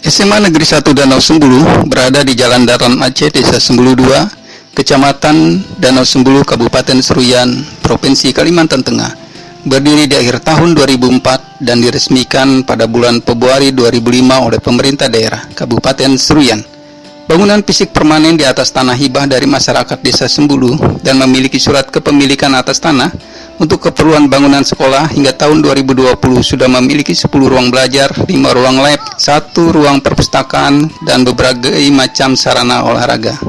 SMA Negeri 1 Danau Sembulu berada di Jalan Dataran Aceh, Desa Sembulu 2, Kecamatan Danau Sembulu, Kabupaten Seruyan, Provinsi Kalimantan Tengah. Berdiri di akhir tahun 2004 dan diresmikan pada bulan Februari 2005 oleh pemerintah daerah Kabupaten Seruyan. Bangunan fisik permanen di atas tanah hibah dari masyarakat Desa Sembulu dan memiliki surat kepemilikan atas tanah untuk keperluan bangunan sekolah. Hingga tahun 2020 sudah memiliki 10 ruang belajar, 5 ruang lab, 1 ruang perpustakaan, dan berbagai macam sarana olahraga.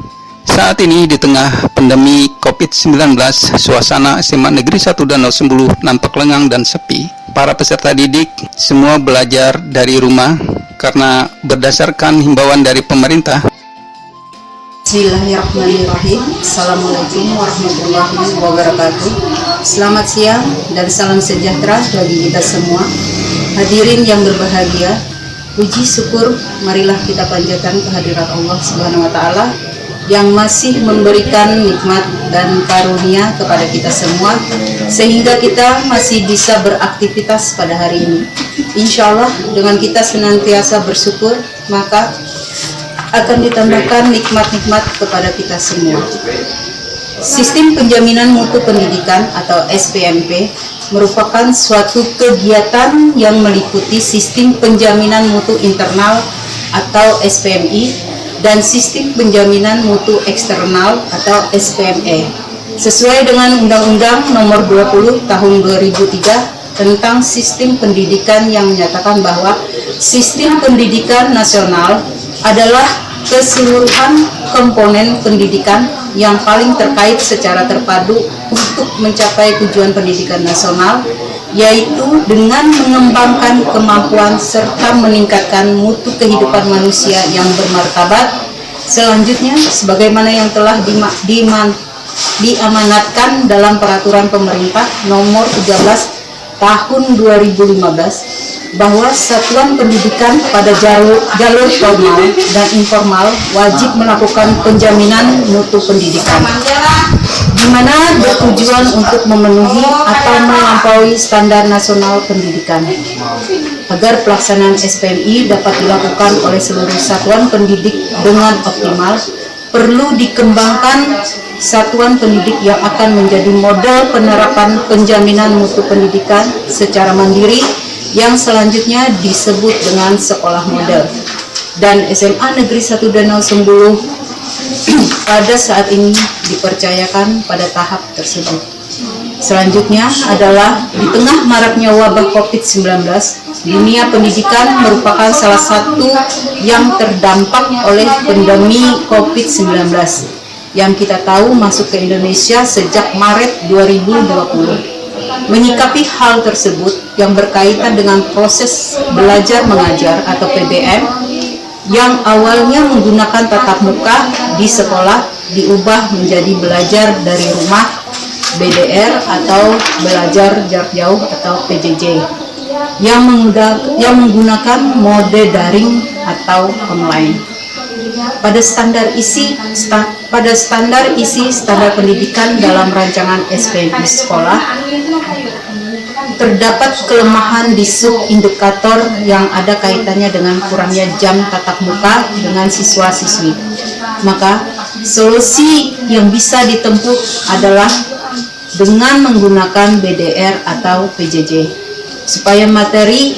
Saat ini di tengah pandemi COVID-19, suasana SMA Negeri 1 Danau Sembulu nampak lengang dan sepi. Para peserta didik semua belajar dari rumah karena berdasarkan himbauan dari pemerintah. Bismillahirrahmanirrahim. Assalamualaikum warahmatullahi wabarakatuh. Selamat siang dan salam sejahtera bagi kita semua. Hadirin yang berbahagia, puji syukur marilah kita panjatkan kehadirat Allah Subhanahu wa taala yang masih memberikan nikmat dan karunia kepada kita semua sehingga kita masih bisa beraktivitas pada hari ini. Insya Allah dengan kita senantiasa bersyukur, maka akan ditambahkan nikmat-nikmat kepada kita semua. Sistem Penjaminan Mutu Pendidikan atau SPMP merupakan suatu kegiatan yang meliputi sistem penjaminan mutu internal atau SPMI dan sistem penjaminan mutu eksternal atau SPME sesuai dengan Undang-Undang Nomor 20 Tahun 2003 tentang Sistem Pendidikan yang menyatakan bahwa sistem pendidikan nasional adalah keseluruhan komponen pendidikan yang paling terkait secara terpadu untuk mencapai tujuan pendidikan nasional, yaitu dengan mengembangkan kemampuan serta meningkatkan mutu kehidupan manusia yang bermartabat. Selanjutnya, sebagaimana yang telah diamanatkan dalam Peraturan Pemerintah Nomor 13 Tahun 2015, bahwa satuan pendidikan pada jalur formal dan informal wajib melakukan penjaminan mutu pendidikan, di mana bertujuan untuk memenuhi atau melampaui standar nasional pendidikan. Agar pelaksanaan SPMI dapat dilakukan oleh seluruh satuan pendidik dengan optimal, perlu dikembangkan satuan pendidik yang akan menjadi model penerapan penjaminan mutu pendidikan secara mandiri yang selanjutnya disebut dengan sekolah model. Dan SMA Negeri 1 Danau Sembulu pada saat ini dipercayakan pada tahap tersebut. Selanjutnya adalah di tengah maraknya wabah COVID-19, dunia pendidikan merupakan salah satu yang terdampak oleh pandemi COVID-19 yang kita tahu masuk ke Indonesia sejak Maret 2020. Menyikapi hal tersebut yang berkaitan dengan proses belajar mengajar atau PBM yang awalnya menggunakan tatap muka di sekolah diubah menjadi belajar dari rumah BDR atau belajar jarak jauh atau PJJ yang menggunakan mode daring atau online. Pada standar isi standar pendidikan dalam rancangan SPMI sekolah terdapat kelemahan di sub-indikator yang ada kaitannya dengan kurangnya jam tatap muka dengan siswa-siswi. Maka solusi yang bisa ditempuh adalah dengan menggunakan BDR atau PJJ supaya materi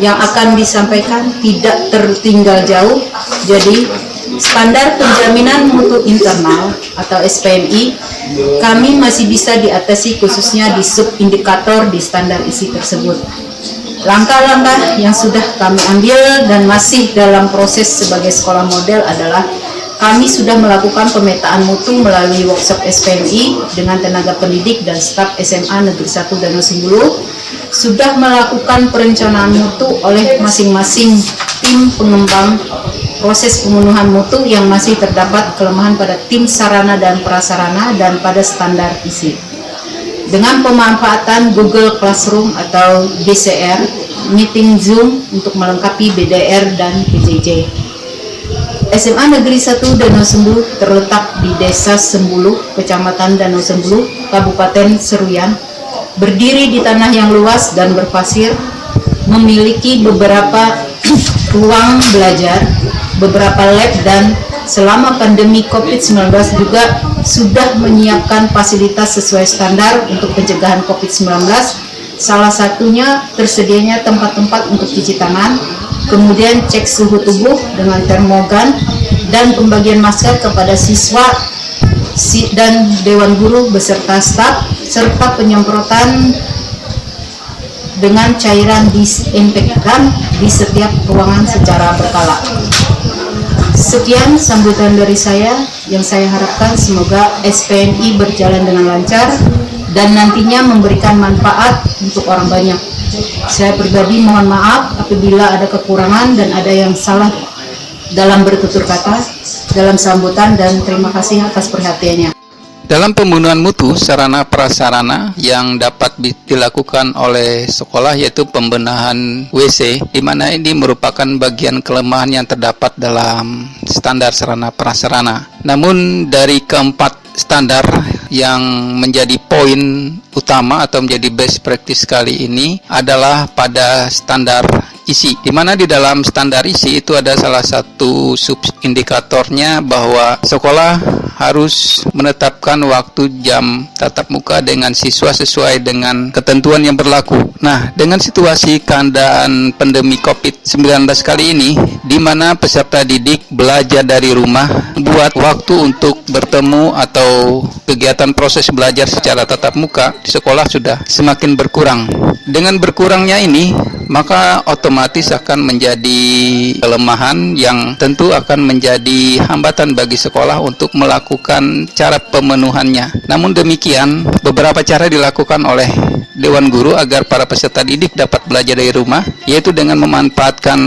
yang akan disampaikan tidak tertinggal jauh. Jadi standar penjaminan mutu internal atau SPMI kami masih bisa diatasi khususnya di sub-indikator di standar isi tersebut. Langkah-langkah yang sudah kami ambil dan masih dalam proses sebagai sekolah model adalah kami sudah melakukan pemetaan mutu melalui workshop SPMI dengan tenaga pendidik dan staf SMA Negeri 1 Danau Sembulu, sudah melakukan perencanaan mutu oleh masing-masing tim pengembang proses pemenuhan mutu yang masih terdapat kelemahan pada tim sarana dan prasarana dan pada standar isi. Dengan pemanfaatan Google Classroom atau DCR, meeting Zoom untuk melengkapi BDR dan PJJ. SMA Negeri 1 Danau Sembulu terletak di Desa Sembulu, Kecamatan Danau Sembulu, Kabupaten Seruyan, berdiri di tanah yang luas dan berpasir, memiliki beberapa ruang belajar, beberapa lab, dan selama pandemi COVID-19 juga sudah menyiapkan fasilitas sesuai standar untuk pencegahan COVID-19. Salah satunya tersedianya tempat-tempat untuk cuci tangan, kemudian cek suhu tubuh dengan termogan, dan pembagian masker kepada siswa dan dewan guru beserta staf, serta penyemprotan dengan cairan disinfektan di setiap ruangan secara berkala. Sekian sambutan dari saya, yang saya harapkan semoga SPNI berjalan dengan lancar dan nantinya memberikan manfaat untuk orang banyak. Saya pribadi mohon maaf apabila ada kekurangan dan ada yang salah dalam bertutur kata dalam sambutan, dan terima kasih atas perhatiannya. Dalam pembunuhan mutu sarana prasarana yang dapat dilakukan oleh sekolah yaitu pembenahan WC, di mana ini merupakan bagian kelemahan yang terdapat dalam standar sarana prasarana. Namun dari keempat standar yang menjadi poin utama atau menjadi best practice kali ini adalah pada standar isi, di mana di dalam standar isi itu ada salah satu subindikatornya bahwa sekolah harus menetapkan waktu jam tatap muka dengan siswa sesuai dengan ketentuan yang berlaku. Nah, dengan situasi keadaan pandemi COVID-19 kali ini, di mana peserta didik belajar dari rumah, buat waktu untuk bertemu atau kegiatan proses belajar secara tatap muka di sekolah sudah semakin berkurang. Dengan berkurangnya ini, maka otomatis akan menjadi kelemahan yang tentu akan menjadi hambatan bagi sekolah untuk melakukan cara pemenuhannya. Namun demikian, beberapa cara dilakukan oleh Dewan Guru agar para peserta didik dapat belajar dari rumah, yaitu dengan memanfaatkan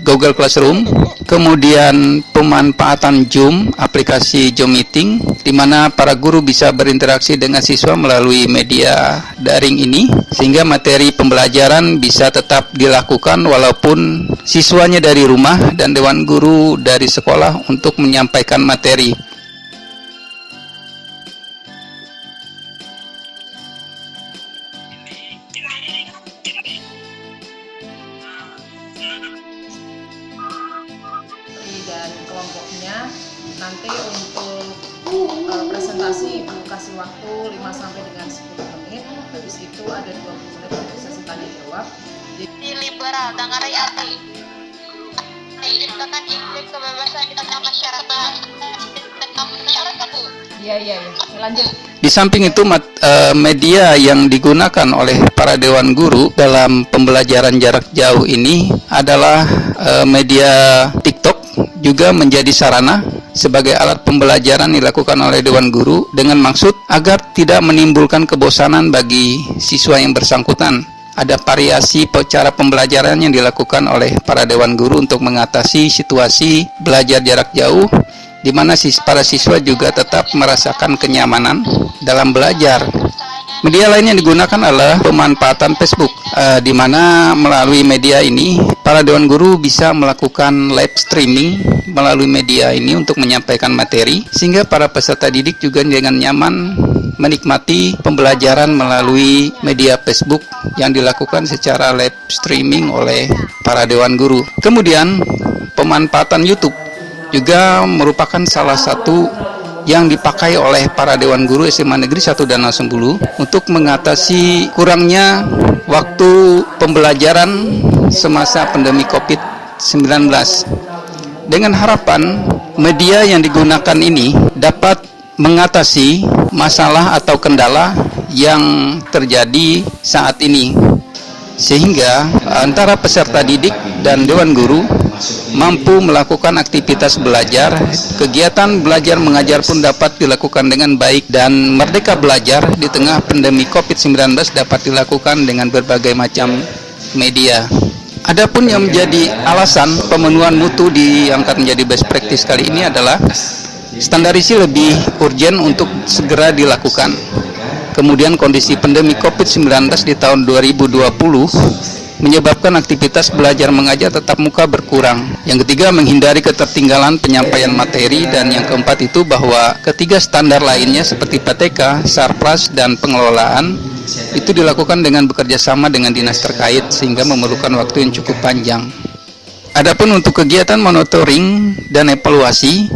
Google Classroom, kemudian pemanfaatan Zoom, aplikasi Zoom Meeting, di mana para guru bisa berinteraksi dengan siswa melalui media daring ini, sehingga materi pembelajaran bisa tetap dilakukan walaupun siswanya dari rumah dan Dewan Guru dari sekolah untuk menyampaikan materi. Dan kelompoknya nanti untuk presentasi Ibu kasih waktu 5 sampai dengan 10 menit. Habis itu ada 20 menit untuk sesi tanya jawab. Di liberal dengan Riyati menciptakan iklim kebebasan di tengah masyarakat Bu. Iya, lanjut. Di samping itu media yang digunakan oleh para Dewan Guru dalam pembelajaran jarak jauh ini adalah media TikTok, juga menjadi sarana sebagai alat pembelajaran dilakukan oleh Dewan Guru dengan maksud agar tidak menimbulkan kebosanan bagi siswa yang bersangkutan. Ada variasi cara pembelajaran yang dilakukan oleh para Dewan Guru untuk mengatasi situasi belajar jarak jauh, di mana para siswa juga tetap merasakan kenyamanan dalam belajar. Media lain yang digunakan adalah pemanfaatan Facebook, di mana melalui media ini para Dewan Guru bisa melakukan live streaming melalui media ini untuk menyampaikan materi, sehingga para peserta didik juga dengan nyaman menikmati pembelajaran melalui media Facebook yang dilakukan secara live streaming oleh para Dewan Guru. Kemudian pemanfaatan YouTube juga merupakan salah satu yang dipakai oleh para Dewan Guru SMA Negeri 1 Danau Sembulu untuk mengatasi kurangnya waktu pembelajaran semasa pandemi COVID-19. Dengan harapan media yang digunakan ini dapat mengatasi masalah atau kendala yang terjadi saat ini, sehingga antara peserta didik dan Dewan Guru mampu melakukan aktivitas belajar, kegiatan belajar mengajar pun dapat dilakukan dengan baik, dan merdeka belajar di tengah pandemi COVID-19 dapat dilakukan dengan berbagai macam media. Adapun yang menjadi alasan pemenuhan mutu diangkat menjadi best practice kali ini adalah standarisasi lebih urgent untuk segera dilakukan. Kemudian kondisi pandemi COVID-19 di tahun 2020 menyebabkan aktivitas belajar mengajar tatap muka berkurang. Yang ketiga, menghindari ketertinggalan penyampaian materi. Dan yang keempat itu bahwa ketiga standar lainnya seperti PTK, Sarpras, dan pengelolaan itu dilakukan dengan bekerja sama dengan dinas terkait, sehingga memerlukan waktu yang cukup panjang. Adapun untuk kegiatan monitoring dan evaluasi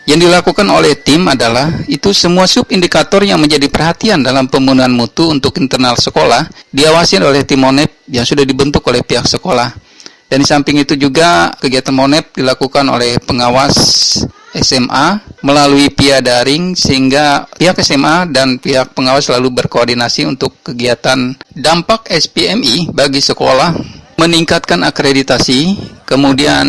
yang dilakukan oleh tim adalah itu semua subindikator yang menjadi perhatian dalam pemenuhan mutu untuk internal sekolah diawasi oleh tim MONEP yang sudah dibentuk oleh pihak sekolah. Dan di samping itu juga kegiatan MONEP dilakukan oleh pengawas SMA melalui via daring sehingga pihak SMA dan pihak pengawas selalu berkoordinasi untuk kegiatan dampak SPMI bagi sekolah, meningkatkan akreditasi, kemudian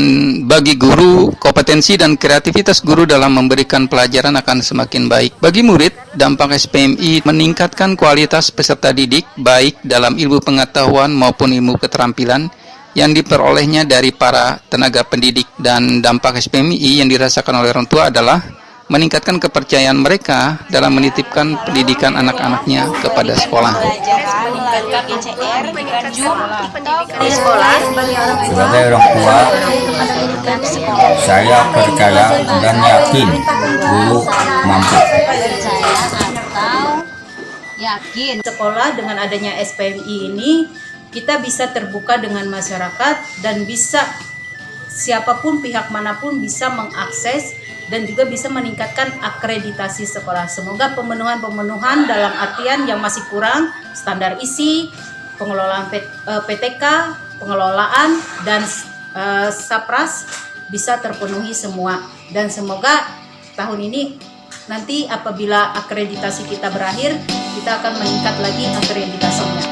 bagi guru, kompetensi dan kreativitas guru dalam memberikan pelajaran akan semakin baik. Bagi murid, dampak SPMI meningkatkan kualitas peserta didik, baik dalam ilmu pengetahuan maupun ilmu keterampilan yang diperolehnya dari para tenaga pendidik. Dan dampak SPMI yang dirasakan oleh orang tua adalah meningkatkan kepercayaan mereka dalam menitipkan pendidikan anak-anaknya kepada sekolah. Sebagai orang tua, saya percaya dan yakin guru mampu. Yakin sekolah dengan adanya SPMI ini kita bisa terbuka dengan masyarakat dan bisa siapapun pihak manapun bisa mengakses dan juga bisa meningkatkan akreditasi sekolah. Semoga pemenuhan dalam artian yang masih kurang, standar isi, pengelolaan PTK, pengelolaan dan SAPRAS bisa terpenuhi semua. Dan semoga tahun ini nanti apabila akreditasi kita berakhir, kita akan meningkat lagi akreditasinya.